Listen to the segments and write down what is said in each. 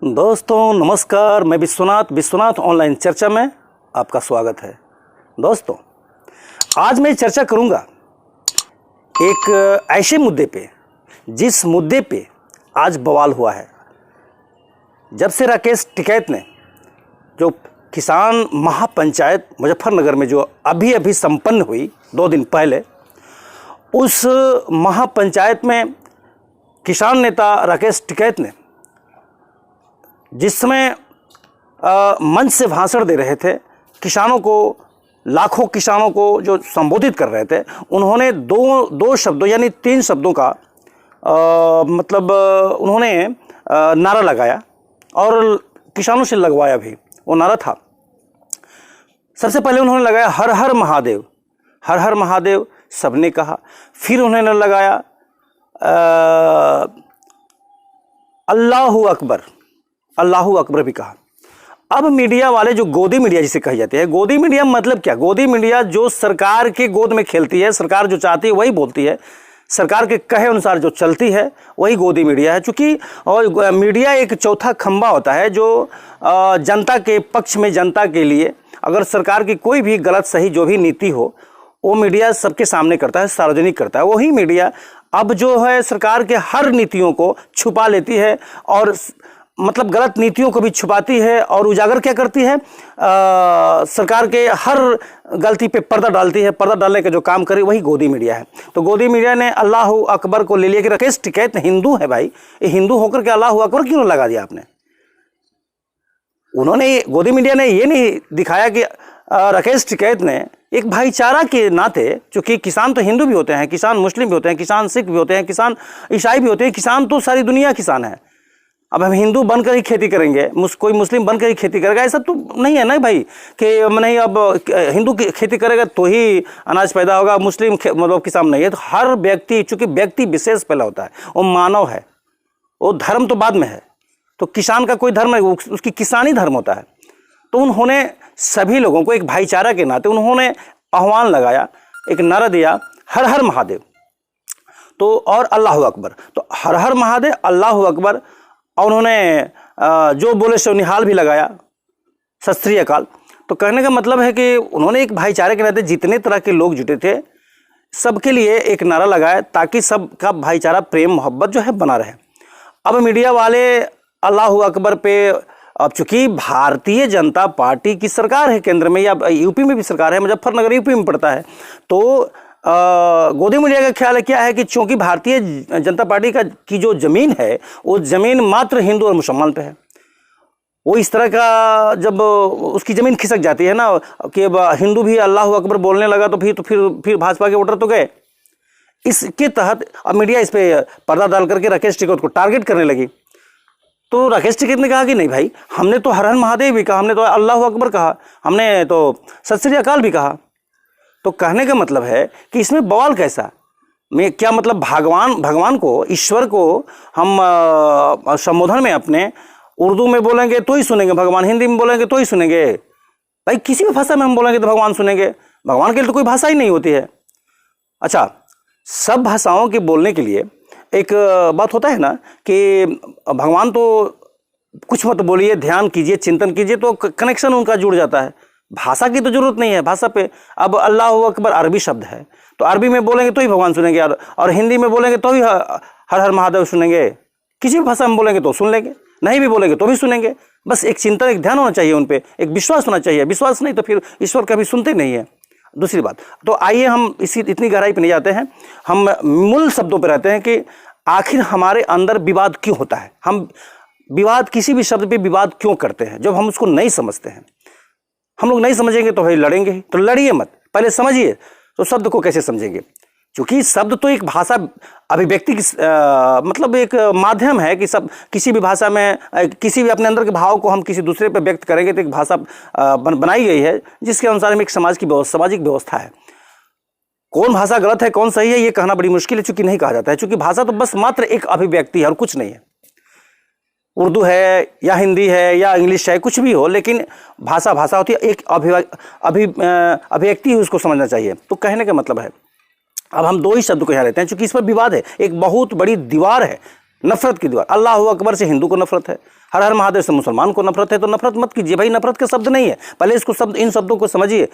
दोस्तों नमस्कार, मैं विश्वनाथ ऑनलाइन चर्चा में आपका स्वागत है। दोस्तों आज मैं चर्चा करूंगा एक ऐसे मुद्दे पे जिस मुद्दे पे आज बवाल हुआ है। जब से राकेश टिकैत ने जो किसान महापंचायत मुजफ्फरनगर में जो अभी संपन्न हुई 2 दिन पहले, उस महापंचायत में किसान नेता राकेश टिकैत ने जिस समय मंच से भाषण दे रहे थे, किसानों को, लाखों किसानों को जो संबोधित कर रहे थे, उन्होंने दो शब्दों यानी 3 शब्दों का उन्होंने नारा लगाया और किसानों से लगवाया भी। वो नारा था, सबसे पहले उन्होंने लगाया हर हर महादेव, हर हर महादेव सबने कहा। फिर उन्होंने लगाया अल्लाहू अकबर, अल्लाहू अकबर भी कहा। अब मीडिया वाले जो गोदी मीडिया जिसे कही जाती है, गोदी मीडिया मतलब क्या? गोदी मीडिया जो सरकार के गोद में खेलती है, सरकार जो चाहती है वही बोलती है, सरकार के कहे अनुसार जो चलती है वही गोदी मीडिया है। चूँकि और मीडिया एक चौथा खंभा होता है जो जनता के पक्ष में, जनता के लिए अगर सरकार की कोई भी गलत सही जो भी नीति हो वो मीडिया सबके सामने करता है, सार्वजनिक करता है। वही मीडिया अब जो है सरकार के हर नीतियों को छुपा लेती है और गलत नीतियों को भी छुपाती है और उजागर क्या करती है, सरकार के हर गलती पे पर्दा डालती है। पर्दा डालने का जो काम करे वही गोदी मीडिया है। तो गोदी मीडिया ने अल्लाहू अकबर को ले लिया कि राकेश टिकैत हिंदू है भाई, ये हिंदू होकर के अल्लाहू अकबर क्यों लगा दिया आपने? उन्होंने, गोदी मीडिया ने ये नहीं दिखाया कि राकेश टिकैत ने एक भाईचारा के नाते, चूँकि किसान तो हिंदू भी होते हैं, किसान मुस्लिम भी होते हैं, किसान सिख भी होते हैं, किसान ईसाई भी होते हैं, किसान तो सारी दुनिया किसान है। अब हम हिंदू बनकर ही खेती करेंगे, कोई मुस्लिम बनकर ही खेती करेगा, ऐसा तो नहीं है ना भाई कि नहीं अब हिंदू की खेती करेगा तो ही अनाज पैदा होगा, मुस्लिम किसान नहीं है। तो हर व्यक्ति, चूँकि व्यक्ति विशेष पहला होता है, वो मानव है, वो धर्म तो बाद में है। तो किसान का कोई धर्म नहीं, उसकी किसानी धर्म होता है। तो उन्होंने सभी लोगों को एक भाईचारा के नाते उन्होंने आह्वान लगाया, एक नारा दिया हर हर महादेव तो और अल्लाहू अकबर। तो हर हर महादेव, अल्लाहू अकबर, और उन्होंने जो बोले सो निहाल भी लगाया, सत श्री अकाल। तो कहने का मतलब है कि उन्होंने एक भाईचारे के नाते जितने तरह के लोग जुटे थे सबके लिए एक नारा लगाया ताकि सबका भाईचारा, प्रेम, मोहब्बत जो है बना रहे। अब मीडिया वाले अल्लाहू अकबर पे, अब चूंकि भारतीय जनता पार्टी की सरकार है केंद्र में, या यूपी में भी सरकार है, मुजफ्फरनगर यूपी में पड़ता है, तो गोदी मीडिया का ख्याल क्या है कि चूंकि भारतीय जनता पार्टी की जो जमीन है वो जमीन मात्र हिंदू और मुसलमान पे है, वो इस तरह का जब उसकी जमीन खिसक जाती है ना कि अब हिंदू भी अल्लाहू अकबर बोलने लगा तो फिर भाजपा के वोटर तो गए। इसके तहत अब मीडिया इस पे पर्दा डाल करके राकेश टिकैत को टारगेट करने लगी। तो राकेश टिकैत ने कहा कि नहीं भाई, हमने तो हर हर महादेव भी कहा, हमने तो अल्लाहू अकबर कहा, हमने तो सत श्री अकाल भी कहा। तो कहने का मतलब है कि इसमें बवाल कैसा? मैं क्या मतलब भगवान को, ईश्वर को हम संबोधन में अपने उर्दू में बोलेंगे तो ही सुनेंगे भगवान, हिंदी में बोलेंगे तो ही सुनेंगे भाई, किसी भी भाषा में हम बोलेंगे तो भगवान सुनेंगे? भगवान के लिए तो कोई भाषा ही नहीं होती है। अच्छा, सब भाषाओं के बोलने के लिए एक बात होता है ना कि भगवान तो कुछ मत बोलिए, ध्यान कीजिए, चिंतन कीजिए तो कनेक्शन उनका जुड़ जाता है। भाषा की तो जरूरत नहीं है भाषा पे। अब अल्लाहू अकबर अरबी शब्द है, तो अरबी में बोलेंगे तो ही भगवान सुनेंगे, और हिंदी में बोलेंगे तो ही हर हर महादेव सुनेंगे। किसी भी भाषा में बोलेंगे तो सुन लेंगे, नहीं भी बोलेंगे तो भी सुनेंगे। बस एक चिंतन, एक ध्यान होना चाहिए उन पे, एक विश्वास होना चाहिए। विश्वास नहीं तो फिर ईश्वर कभी सुनते नहीं है। दूसरी बात, तो आइए हम इतनी गहराई पे नहीं जाते हैं, हम मूल शब्दों पे रहते हैं कि आखिर हमारे अंदर विवाद क्यों होता है, हम विवाद, किसी भी शब्द पे विवाद क्यों करते हैं जब हम उसको नहीं समझते हैं। हम लोग नहीं समझेंगे तो भाई लड़ेंगे ही, तो लड़िए मत, पहले समझिए तो शब्द को कैसे समझेंगे। क्योंकि शब्द तो एक भाषा अभिव्यक्ति की एक माध्यम है कि सब किसी भी भाषा में किसी भी अपने अंदर के भाव को हम किसी दूसरे पे व्यक्त करेंगे तो एक भाषा बनाई गई है जिसके अनुसार में एक सामाजिक व्यवस्था है। कौन भाषा गलत है, कौन सही है, ये कहना बड़ी मुश्किल है, चूंकि नहीं कहा जाता है। चूंकि भाषा तो बस मात्र एक अभिव्यक्ति है और कुछ नहीं है। उर्दू है या हिंदी है या इंग्लिश है, कुछ भी हो, लेकिन भाषा होती है, एक अभिव्यक्ति ही उसको समझना चाहिए। तो कहने का मतलब है, अब हम 2 ही शब्द को यहाँ लेते हैं, चूंकि इस पर विवाद है, एक बहुत बड़ी दीवार है नफरत की दीवार। अल्लाह अकबर से हिंदू को नफरत है, हर हर महादेव से मुसलमान को नफरत है, तो नफरत मत कीजिए भाई, नफरत के शब्द नहीं है, पहले इसको शब्द, इन शब्दों को समझिए।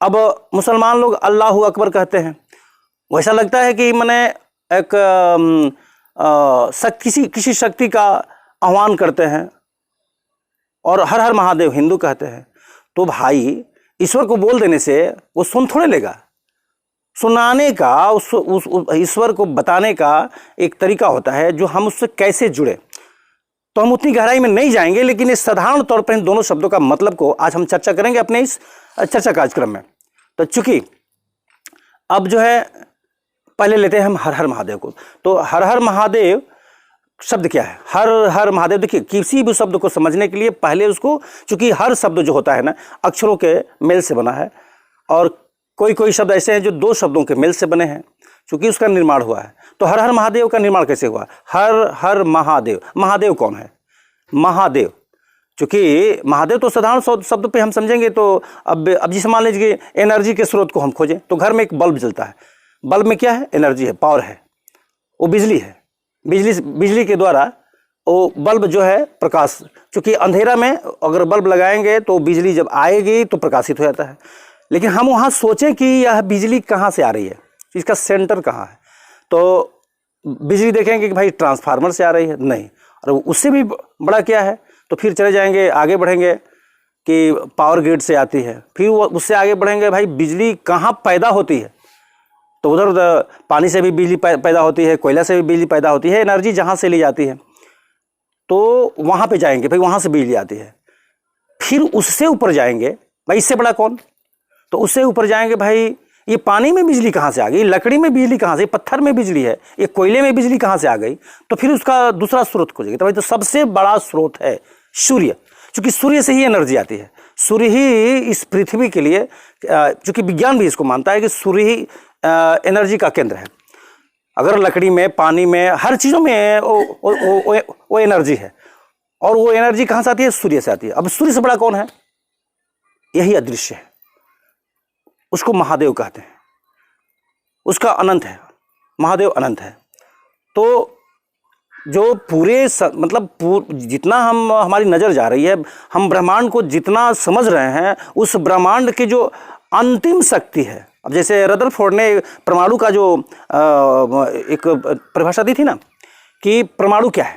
अब मुसलमान लोग अल्लाह अकबर कहते हैं, वैसा लगता है कि मैंने एक किसी शक्ति का आह्वान करते हैं, और हर हर महादेव हिंदू कहते हैं। तो भाई ईश्वर को बोल देने से वो सुन थोड़े लेगा, सुनाने का, उस ईश्वर को बताने का एक तरीका होता है जो हम उससे कैसे जुड़े। तो हम उतनी गहराई में नहीं जाएंगे, लेकिन इस साधारण तौर पर इन दोनों शब्दों का मतलब को आज हम चर्चा करेंगे अपने इस चर्चा कार्यक्रम में। तो चूंकि अब जो है पहले लेते हैं हम हर हर महादेव को। तो हर हर महादेव शब्द क्या है? हर हर महादेव, देखिए किसी भी शब्द को समझने के लिए पहले उसको, चूंकि हर शब्द जो होता है ना अक्षरों के मेल से बना है, और कोई शब्द ऐसे हैं जो दो शब्दों के मेल से बने हैं, चूंकि उसका निर्माण हुआ है। तो हर हर महादेव का निर्माण कैसे हुआ? हर हर महादेव, महादेव कौन है? महादेव, चूंकि महादेव तो साधारण शब्द पे हम समझेंगे, तो अब जैसे मान लीजिए एनर्जी के स्रोत को हम खोजें, तो घर में एक बल्ब जलता है, बल्ब में क्या है? एनर्जी है, पावर है, वो बिजली है। बिजली के द्वारा वो बल्ब जो है प्रकाश, चूंकि अंधेरा में अगर बल्ब लगाएंगे तो बिजली जब आएगी तो प्रकाशित हो जाता है। लेकिन हम वहाँ सोचें कि यह बिजली कहाँ से आ रही है, इसका सेंटर कहाँ है, तो बिजली देखेंगे कि भाई ट्रांसफार्मर से आ रही है, नहीं, और उससे भी बड़ा क्या है, तो फिर चले जाएंगे, आगे बढ़ेंगे कि पावर ग्रिड से आती है, फिर वो उससे आगे बढ़ेंगे, भाई बिजली कहाँ पैदा होती है, तो उधर पानी से भी बिजली पैदा होती है, कोयला से भी बिजली पैदा होती है, एनर्जी जहाँ से ली जाती है, तो वहाँ पे जाएंगे, भाई वहाँ से बिजली आती है। फिर उससे ऊपर जाएंगे, भाई इससे बड़ा कौन, तो उससे ऊपर जाएंगे, भाई ये पानी में बिजली कहाँ से आ गई, लकड़ी में बिजली कहाँ से, पत्थर में बिजली है, ये कोयले में बिजली कहाँ से आ गई, तो फिर उसका दूसरा स्रोत खोजेंगे। तो भाई तो सबसे बड़ा स्रोत है सूर्य, क्योंकि सूर्य से ही एनर्जी आती है। सूर्य ही इस पृथ्वी के लिए, चूँकि विज्ञान भी इसको मानता है कि सूर्य ही एनर्जी का केंद्र है। अगर लकड़ी में, पानी में, हर चीज़ों में वो एनर्जी है, और वो एनर्जी कहाँ से आती है? सूर्य से आती है। अब सूर्य से बड़ा कौन है? यही अदृश्य है, उसको महादेव कहते हैं, उसका अनंत है, महादेव अनंत है। तो जो पूरे मतलब जितना हमारी नज़र जा रही है, हम ब्रह्मांड को जितना समझ रहे हैं, उस ब्रह्मांड की जो अंतिम शक्ति है। अब जैसे रदरफोर्ड ने परमाणु का जो एक परिभाषा दी थी ना, कि परमाणु क्या है,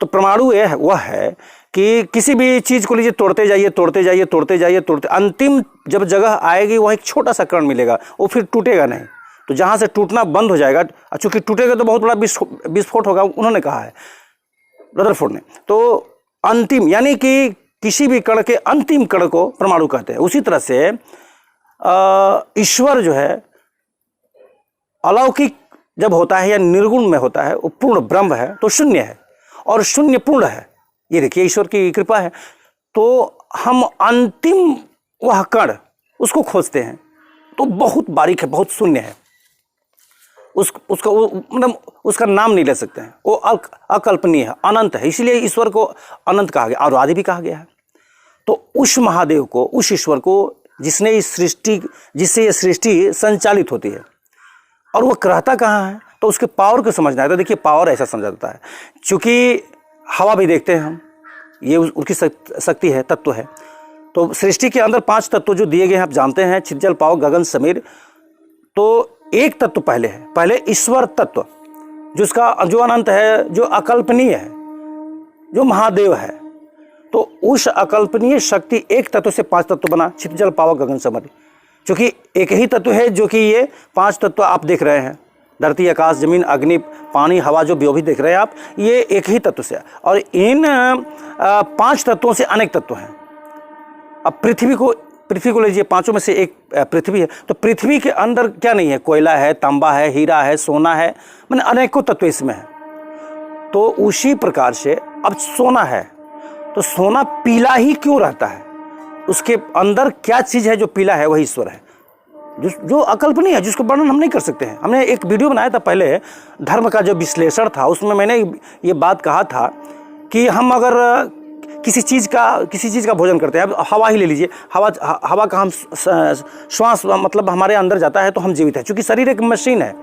तो परमाणु वह है कि किसी भी चीज़ को लीजिए, तोड़ते जाइए, तोड़ते जाइए, तोड़ते जाइए, अंतिम जब जगह आएगी वहाँ एक छोटा सा कण मिलेगा, वो फिर टूटेगा नहीं, तो जहाँ से टूटना बंद हो जाएगा, चूँकि टूटेगा तो बहुत बड़ा विस्फोट होगा, उन्होंने कहा है रदरफोर्ड ने। तो अंतिम यानी कि किसी भी कण के अंतिम कण को परमाणु कहते हैं। उसी तरह से ईश्वर जो है अलौकिक जब होता है या निर्गुण में होता है, वो पूर्ण ब्रह्म है, तो शून्य है, और शून्य पूर्ण है। ये देखिए ईश्वर की कृपा है। तो हम अंतिम वह कण उसको खोजते हैं, तो बहुत बारीक है, बहुत शून्य है, उसका मतलब उसका नाम नहीं ले सकते हैं, वो अकल्पनीय है, अनंत है, इसलिए ईश्वर को अनंत कहा गया, और आदि भी कहा गया है। तो उस महादेव को, उस ईश्वर को जिसने इस सृष्टि, जिससे ये सृष्टि संचालित होती है, और वो रहता कहाँ है, तो उसके पावर को समझना है। तो देखिए पावर ऐसा समझा जाता है, चूँकि हवा भी देखते हैं हम, ये उसकी शक्ति है, तत्व है। तो सृष्टि के अंदर 5 तत्व जो दिए गए हैं आप जानते हैं, छित जल पाव गगन समीर। तो एक तत्व पहले है, पहले ईश्वर तत्व, जो अनंत है, जो अकल्पनीय है, जो महादेव है। तो उस अकल्पनीय शक्ति एक तत्व से 5 तत्व बना, छित जल पाव गगन समीर। चूँकि एक ही तत्व है जो कि ये 5 तत्व आप देख रहे हैं, धरती आकाश जमीन अग्नि पानी हवा, जो भी देख रहे हैं आप, ये एक ही तत्व से, और इन 5 तत्वों से अनेक तत्व हैं। अब पृथ्वी को लीजिए, 5 में से एक पृथ्वी है, तो पृथ्वी के अंदर क्या नहीं है? कोयला है, तांबा है, हीरा है, सोना है, मैंने अनेकों तत्व इसमें है। तो उसी प्रकार से अब सोना है, तो सोना पीला ही क्यों रहता है? उसके अंदर क्या चीज़ है जो पीला है? वही ईश्वर है, जो अकल्पनीय है, जिसको वर्णन हम नहीं कर सकते हैं। हमने एक वीडियो बनाया था पहले, धर्म का जो विश्लेषण था, उसमें मैंने ये बात कहा था कि हम अगर किसी चीज़ का भोजन करते हैं, अब हवा ही ले लीजिए, हवा का हम श्वास मतलब हमारे अंदर जाता है तो हम जीवित है, क्योंकि शरीर एक मशीन है।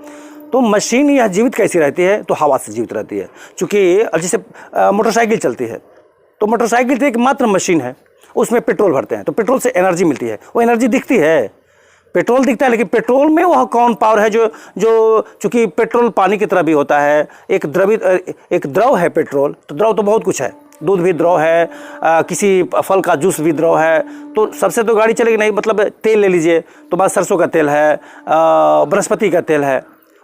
तो मशीन यह जीवित कैसी रहती है, तो हवा से जीवित रहती है। चूँकि जैसे मोटरसाइकिल चलती है, तो मोटरसाइकिल तो एक मात्र मशीन है, उसमें पेट्रोल भरते हैं तो पेट्रोल से एनर्जी मिलती है, वो एनर्जी दिखती है, पेट्रोल दिखता है, लेकिन पेट्रोल में वह कौन पावर है जो जो चूँकि पेट्रोल पानी की तरह भी होता है, एक द्रव है पेट्रोल। तो द्रव तो बहुत कुछ है, दूध भी द्रव है, किसी फल का जूस भी द्रव है। तो सबसे तो गाड़ी चलेगी नहीं, मतलब तेल ले लीजिए तो बस सरसों का तेल है, बृहस्पति का तेल है,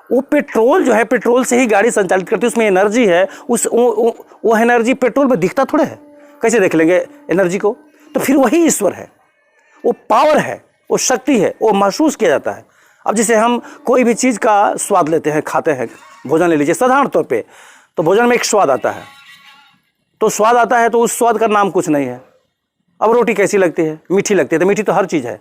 वो पेट्रोल जो है, पेट्रोल से ही गाड़ी संचालित करती है, उसमें एनर्जी है। वो एनर्जी पेट्रोल में दिखता थोड़े है, कैसे देख लेंगे एनर्जी को? तो फिर वही ईश्वर है, वो पावर है, वो शक्ति है, वो महसूस किया जाता है। अब जैसे हम कोई भी चीज़ का स्वाद लेते हैं, खाते हैं, भोजन ले लीजिए साधारण तौर पे, तो भोजन में एक स्वाद आता है, तो स्वाद आता है तो उस स्वाद का नाम कुछ नहीं है। अब रोटी कैसी लगती है? मीठी लगती है, तो मीठी तो हर चीज़ है,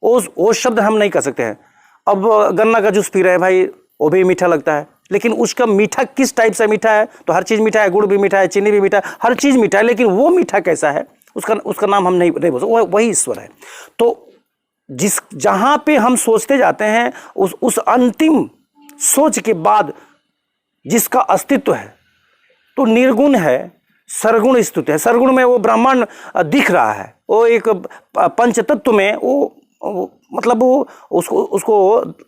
वो शब्द हम नहीं कर सकते हैं। अब गन्ना का जूस पी रहे हैं भाई, वो भी मीठा लगता है, लेकिन उसका मीठा किस टाइप से मीठा है? तो हर चीज़ मीठा है, गुड़ भी मीठा है, चीनी भी मीठा है, हर चीज़ मीठा है, लेकिन वो मीठा कैसा है उसका नाम हम नहीं बोल सकते, वही ईश्वर है। तो जहाँ पे हम सोचते जाते हैं, उस अंतिम सोच के बाद जिसका अस्तित्व है, तो निर्गुण है, सरगुण स्थित है। सरगुण में वो ब्रह्मांड दिख रहा है, वो एक पंचतत्व में वो मतलब वो उसको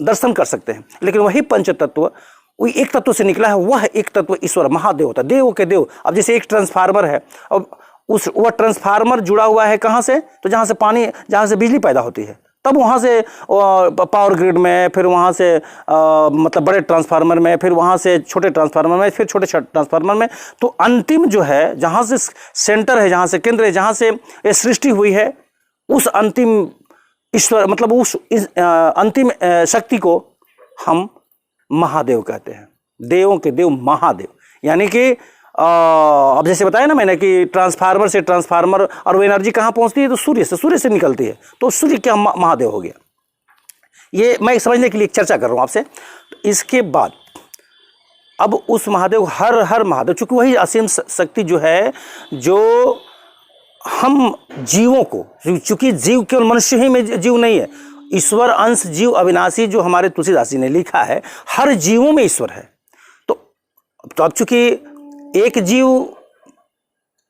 दर्शन कर सकते हैं। लेकिन वही पंचतत्व वही एक तत्व से निकला है, वह एक तत्व ईश्वर महादेव होता है, देव के देव। अब जैसे एक ट्रांसफार्मर है, अब वह ट्रांसफार्मर जुड़ा हुआ है कहाँ से? तो जहाँ से पानी, जहाँ से बिजली पैदा होती है, तब वहाँ से पावर ग्रिड में, फिर वहाँ से मतलब बड़े ट्रांसफार्मर में, फिर वहाँ से छोटे ट्रांसफार्मर में, फिर छोटे ट्रांसफार्मर में। तो अंतिम जो है, जहाँ से सेंटर है, जहाँ से केंद्र है, जहाँ से ये सृष्टि हुई है, उस अंतिम ईश्वर मतलब उस अंतिम शक्ति को हम महादेव कहते हैं। देवों के देव महादेव, यानी कि अब जैसे बताया ना मैंने कि ट्रांसफार्मर से ट्रांसफार्मर, और वो एनर्जी कहाँ पहुँचती है? तो सूर्य से निकलती है, तो सूर्य क्या महादेव हो गया। ये मैं समझने के लिए एक चर्चा कर रहा हूँ आपसे। इसके बाद अब उस महादेव, हर महादेव, चूँकि वही असीम शक्ति जो है, जो हम जीवों को, चूँकि जीव केवल मनुष्य ही में जीव नहीं है, ईश्वर अंश जीव अविनाशी, जो हमारे तुलसीदास जी ने लिखा है, हर जीवों में ईश्वर है। तो अब चूँकि एक जीव,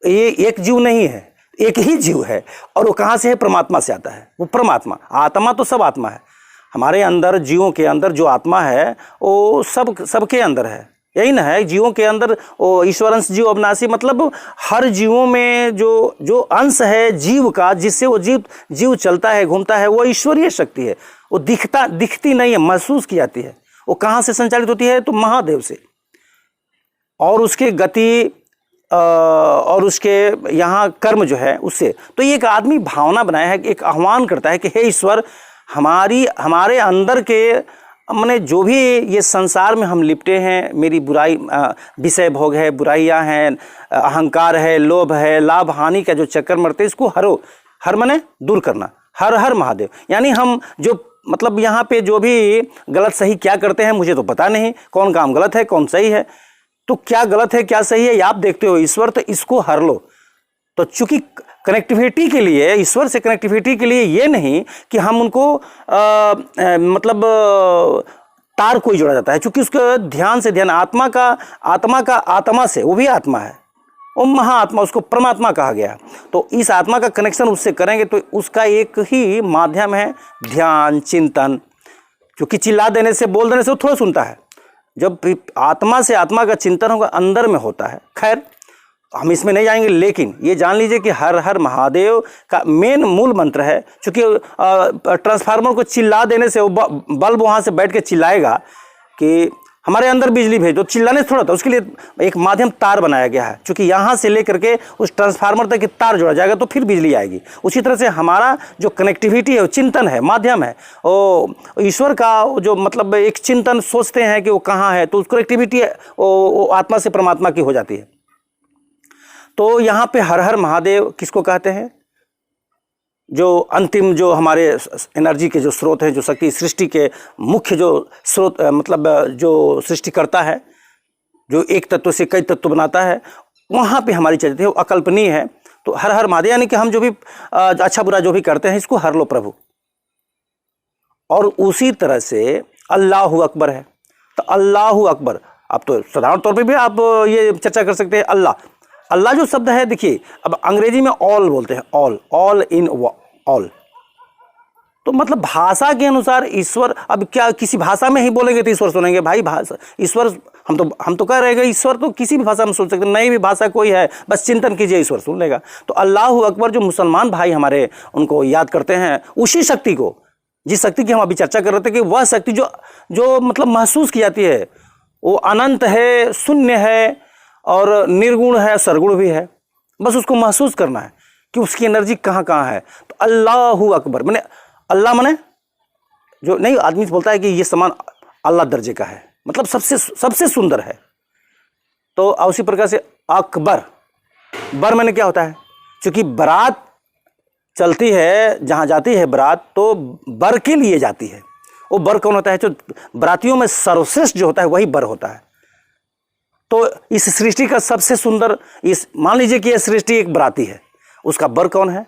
ये एक जीव नहीं है, एक ही जीव है, और वो कहाँ से है? परमात्मा से आता है, वो परमात्मा। आत्मा तो सब आत्मा है, हमारे अंदर, जीवों के अंदर जो आत्मा है वो सबके अंदर है, यही ना है। जीवों के अंदर वो ईश्वर अंश जीव अविनाशी, मतलब हर जीवों में जो अंश है जीव का, जिससे वो जीव चलता है, घूमता है, वो ईश्वरीय शक्ति है। वो दिखती नहीं है, महसूस की जाती है। वो कहाँ से संचालित होती है? तो महादेव से, और उसके गति और उसके यहाँ कर्म जो है उससे। तो ये एक आदमी भावना बनाया है, एक आह्वान करता है कि हे ईश्वर, हमारे अंदर के मैंने जो भी ये संसार में हम लिपटे हैं, मेरी बुराई, विषय भोग है, बुराइयां हैं, अहंकार है, लोभ है, लाभ हानि का जो चक्कर मरते, इसको हर मने दूर करना। हर महादेव, यानी हम जो मतलब यहाँ पे जो भी गलत सही क्या करते हैं, मुझे तो पता नहीं कौन काम गलत है कौन सही है, तो क्या गलत है क्या सही है ये आप देखते हो ईश्वर, तो इसको हर लो। तो चूंकि कनेक्टिविटी के लिए, ईश्वर से कनेक्टिविटी के लिए ये नहीं कि हम उनको मतलब तार कोई जोड़ा जाता है, क्योंकि उसके ध्यान से ध्यान, आत्मा का आत्मा से, वो भी आत्मा है, वो महाआत्मा, उसको परमात्मा कहा गया। तो इस आत्मा का कनेक्शन उससे करेंगे तो उसका एक ही माध्यम है ध्यान, चिंतन। क्योंकि चिल्ला देने से, बोल देने से वो थोड़ा सुनता है, जब आत्मा से आत्मा का चिंतन होगा, अंदर में होता है। खैर हम इसमें नहीं जाएंगे, लेकिन ये जान लीजिए कि हर महादेव का मेन मूल मंत्र है। क्योंकि ट्रांसफार्मर को चिल्ला देने से वो बल्ब वहाँ से बैठ के चिल्लाएगा कि हमारे अंदर बिजली भेजो, चिल्लाने से थोड़ा था, उसके लिए एक माध्यम तार बनाया गया है। क्योंकि यहाँ से लेकर के उस ट्रांसफार्मर तक तार जोड़ा जाएगा तो फिर बिजली आएगी। उसी तरह से हमारा जो कनेक्टिविटी है, वो चिंतन है, माध्यम है। वो ईश्वर का जो मतलब एक चिंतन सोचते हैं कि वो कहाँ है, तो उस कनेक्टिविटी वो आत्मा से परमात्मा की हो जाती है। तो यहाँ पे हर महादेव किसको कहते हैं? जो अंतिम, जो हमारे एनर्जी के जो स्रोत हैं, जो शक्ति, सृष्टि के मुख्य जो स्रोत, मतलब जो सृष्टि करता है, जो एक तत्व से कई तत्व बनाता है, वहाँ पे हमारी चलती है, वो अकल्पनीय है। तो हर महादेव, यानी कि हम जो भी अच्छा बुरा जो भी करते हैं, इसको हर लो प्रभु। और उसी तरह से अल्लाह अकबर है। तो अल्लाहु अकबर, अब तो साधारण तौर पे भी आप ये चर्चा कर सकते हैं। अल्लाह, अल्लाह जो शब्द है, देखिए अब अंग्रेजी में ऑल बोलते हैं, ऑल इन ऑल, तो मतलब भाषा के अनुसार ईश्वर, अब क्या किसी भाषा में ही बोलेंगे तो ईश्वर सुनेंगे भाई, भाषा ईश्वर हम तो कह रहे हैं ईश्वर तो किसी भी भाषा में सुन सकते हैं, नई भी भाषा कोई है बस चिंतन कीजिए ईश्वर सुन लेगा। तो अल्लाहु अकबर जो मुसलमान भाई हमारे उनको याद करते हैं, उसी शक्ति को, जिस शक्ति की हम अभी चर्चा कर रहे थे कि वह शक्ति जो मतलब महसूस की जाती है, वो अनंत है, शून्य है और निर्गुण है, सरगुण भी है, बस उसको महसूस करना है कि उसकी एनर्जी कहाँ कहाँ है। तो अल्लाहु अकबर मैंने अल्लाह माने जो नहीं, आदमी बोलता है कि ये सामान अल्लाह दर्जे का है, मतलब सबसे सुंदर है। तो उसी प्रकार से अकबर, बर मैंने क्या होता है, क्योंकि बारात चलती है, जहाँ जाती है बारात तो बर के लिए जाती है। वो बर कौन होता है, जो बरातियों में सर्वश्रेष्ठ जो होता है वही बर होता है। तो इस सृष्टि का सबसे सुंदर, इस मान लीजिए कि यह सृष्टि एक बराती है, उसका बर कौन है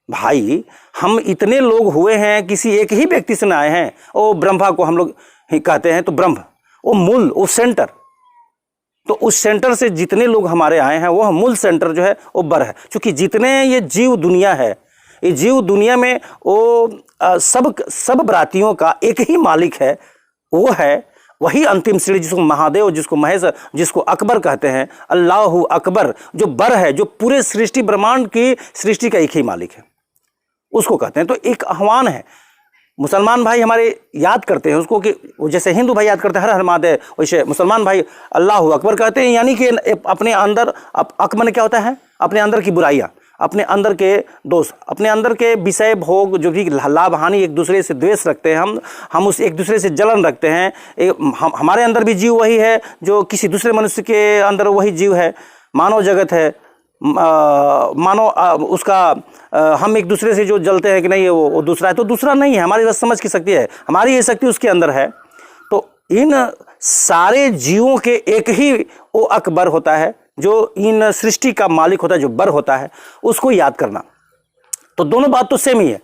भाई? हम इतने लोग हुए हैं, किसी एक ही व्यक्ति से न आए हैं। वो ब्रह्मा को हम लोग ही कहते हैं, तो ब्रह्म वो मूल, वो सेंटर, तो उस सेंटर से जितने लोग हमारे आए हैं वह मूल सेंटर जो है वो बर है। क्योंकि जितने ये जीव दुनिया है, ये जीव दुनिया में वो सब बरातियों का एक ही मालिक है, वो है वही अंतिम श्री, जिसको महादेव, जिसको महेश, जिसको अकबर कहते हैं। अल्लाहु अकबर जो बर है, जो पूरे सृष्टि ब्रह्मांड की सृष्टि का एक ही मालिक है, उसको कहते हैं। तो एक आह्वान है, मुसलमान भाई हमारे याद करते हैं उसको, कि जैसे हिंदू भाई याद करते हैं हर हर महादेव, वैसे मुसलमान भाई अल्लाहु अकबर कहते हैं। यानी कि अपने अंदर, अकबर में क्या होता है, अपने अंदर की बुराइयाँ, अपने अंदर के दोष, अपने अंदर के विषय भोग, जो भी लाभ हानि, एक दूसरे से द्वेष रखते हैं हम उस एक दूसरे से जलन रखते हैं। हमारे अंदर भी जीव वही है जो किसी दूसरे मनुष्य के अंदर वही जीव है। मानव जगत है, मानो उसका हम एक दूसरे से जो जलते हैं कि नहीं वो दूसरा है, तो दूसरा नहीं है, हमारी बस समझ की शक्ति है, हमारी ये शक्ति उसके अंदर है। तो इन सारे जीवों के एक ही वो अकबर होता है, जो इन सृष्टि का मालिक होता है, जो बर होता है, उसको याद करना। तो दोनों बात तो सेम ही है,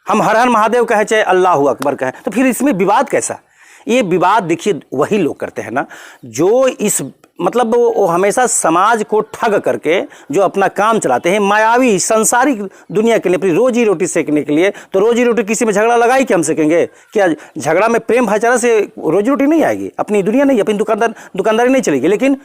हम हर हर महादेव कहे चाहे अल्लाहु अकबर कहे, तो फिर इसमें विवाद कैसा? ये विवाद देखिए वही लोग करते हैं ना, जो इस मतलब वो हमेशा समाज को ठग करके जो अपना काम चलाते हैं, मायावी संसारिक दुनिया के लिए, अपनी रोजी रोटी सेकने के लिए। तो रोजी रोटी किसी में झगड़ा लगाई कि हम सेकेंगे? क्या झगड़ा में प्रेम भाईचारा से रोजी रोटी नहीं आएगी? अपनी दुनिया नहीं, अपनी दुकानदारी नहीं चलेगी। लेकिन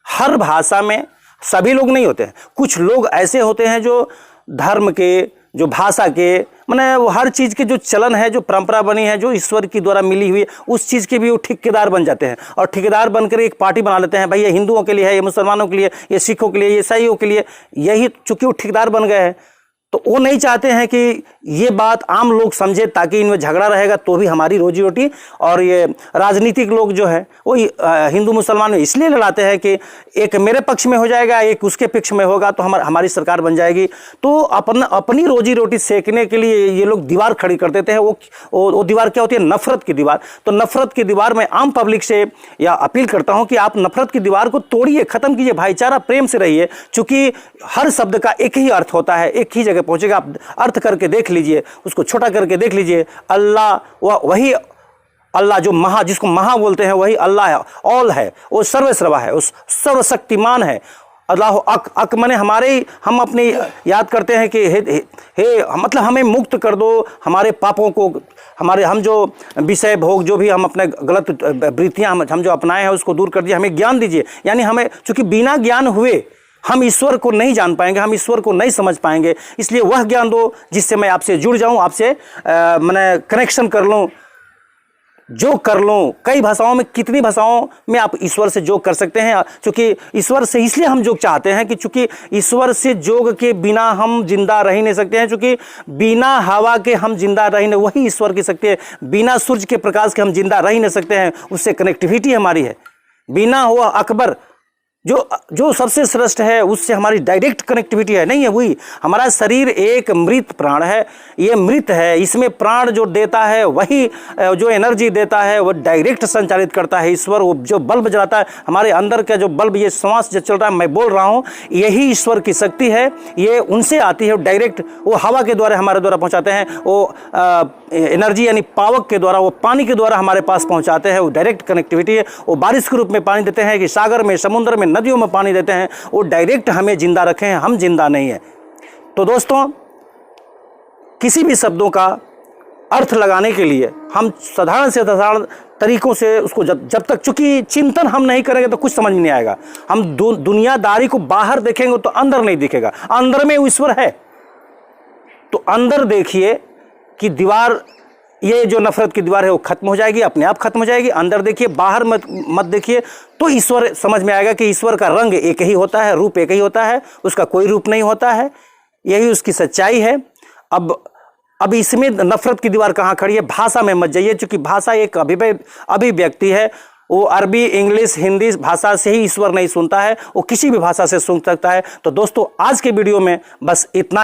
हर भाषा में सभी लोग नहीं होते हैं, कुछ लोग ऐसे होते हैं जो धर्म के, जो भाषा के, माने वो हर चीज़ के जो चलन है, जो परंपरा बनी है, जो ईश्वर की द्वारा मिली हुई है, उस चीज़ के भी वो ठेकेदार बन जाते हैं। और ठेकेदार बनकर एक पार्टी बना लेते हैं, भाई ये हिंदुओं के लिए है, ये मुसलमानों के लिए, ये सिखों के लिए, ये ईसाइयों के लिए। यही चूंकि वो ठेकेदार बन गए हैं, तो वो नहीं चाहते हैं कि ये बात आम लोग समझे, ताकि इनमें झगड़ा रहेगा तो भी हमारी रोजी रोटी। और ये राजनीतिक लोग जो है वो हिंदू मुसलमान में इसलिए लड़ाते हैं कि एक मेरे पक्ष में हो जाएगा, एक उसके पक्ष में होगा, तो हमारी सरकार बन जाएगी। तो अपनी रोजी रोटी सेकने के लिए ये लोग दीवार खड़ी कर देते हैं। वो दीवार क्या होती है? नफरत की दीवार। तो नफरत की दीवार में आम पब्लिक से या अपील करता हूँ कि आप नफरत की दीवार को तोड़िए, खत्म कीजिए, भाईचारा प्रेम से रहिए। चूंकि हर शब्द का एक ही अर्थ होता है, एक ही जगह पहुंचेगा। आप अर्थ करके देख लीजिए, उसको छोटा करके देख लीजिए। अल्लाह वही अल्लाह जो जिसको महा बोलते हैं, वही अल्लाह है, ऑल है, वो सर्वश्रवा है, उस सर्वशक्तिमान है। अल्लाह अक माने हम अपने याद करते हैं कि हे मतलब हमें मुक्त कर दो हमारे पापों को, हम जो विषय भोग, जो भी हम अपने गलत वृत्तियाँ हम जो अपनाए हैं उसको दूर कर दिए, हमें ज्ञान दीजिए। यानी हमें, चूंकि बिना ज्ञान हुए हम ईश्वर को नहीं जान पाएंगे, हम ईश्वर को नहीं समझ पाएंगे। इसलिए वह ज्ञान दो जिससे मैं आपसे जुड़ जाऊं, आपसे मैंने कनेक्शन कर लूं, जो कर लूं। कई भाषाओं में, कितनी भाषाओं में आप ईश्वर से जोग कर सकते हैं। क्योंकि ईश्वर से इसलिए हम जोग चाहते हैं कि चूंकि ईश्वर से जोग के बिना हम जिंदा रह ही नहीं सकते हैं। चूंकि बिना हवा के हम जिंदा रह नहीं, वही ईश्वर की शक्ति है। बिना सूर्य के प्रकाश के हम जिंदा रह ही नहीं सकते हैं, उससे कनेक्टिविटी हमारी है। बिना हुआ अकबर जो सबसे श्रेष्ठ है, उससे हमारी डायरेक्ट कनेक्टिविटी है, नहीं है वही। हमारा शरीर एक मृत प्राण है, ये मृत है, इसमें प्राण जो देता है वही जो एनर्जी देता है वो डायरेक्ट संचालित करता है ईश्वर। वो जो बल्ब जलाता है हमारे अंदर का जो बल्ब, ये श्वास जो चल रहा है मैं बोल रहा हूँ, यही ईश्वर की शक्ति है, ये उनसे आती है डायरेक्ट। वो हवा के द्वारा हमारे द्वारा पहुँचाते हैं, वो एनर्जी यानी पावर के द्वारा, वो पानी के द्वारा हमारे पास पहुँचाते हैं, वो डायरेक्ट कनेक्टिविटी है। वो बारिश के रूप में पानी देते हैं कि सागर में, समुद्र में, नदियों में पानी देते हैं, वो डायरेक्ट हमें जिंदा रखे हैं, हम जिंदा नहीं है। तो दोस्तों, किसी भी शब्दों का अर्थ लगाने के लिए हम साधारण से साधारण तरीकों से उसको जब तक, चूंकि चिंतन हम नहीं करेंगे तो कुछ समझ नहीं आएगा। हम दुनियादारी को बाहर देखेंगे तो अंदर नहीं दिखेगा, अंदर में ईश्वर है। तो अंदर देखिए कि दीवार, ये जो नफरत की दीवार है वो खत्म हो जाएगी, अपने आप खत्म हो जाएगी। अंदर देखिए, बाहर मत देखिए, तो ईश्वर समझ में आएगा कि ईश्वर का रंग एक ही होता है, रूप एक ही होता है, उसका कोई रूप नहीं होता है। यही उसकी सच्चाई है। अब इसमें नफरत की दीवार कहाँ खड़ी है? भाषा में मत जाइए, क्योंकि भाषा एक अभिव्यक्ति है। वो अरबी, इंग्लिश, हिंदी भाषा से ही ईश्वर नहीं सुनता है, वो किसी भी भाषा से सुन सकता है। तो दोस्तों, आज के वीडियो में बस इतना।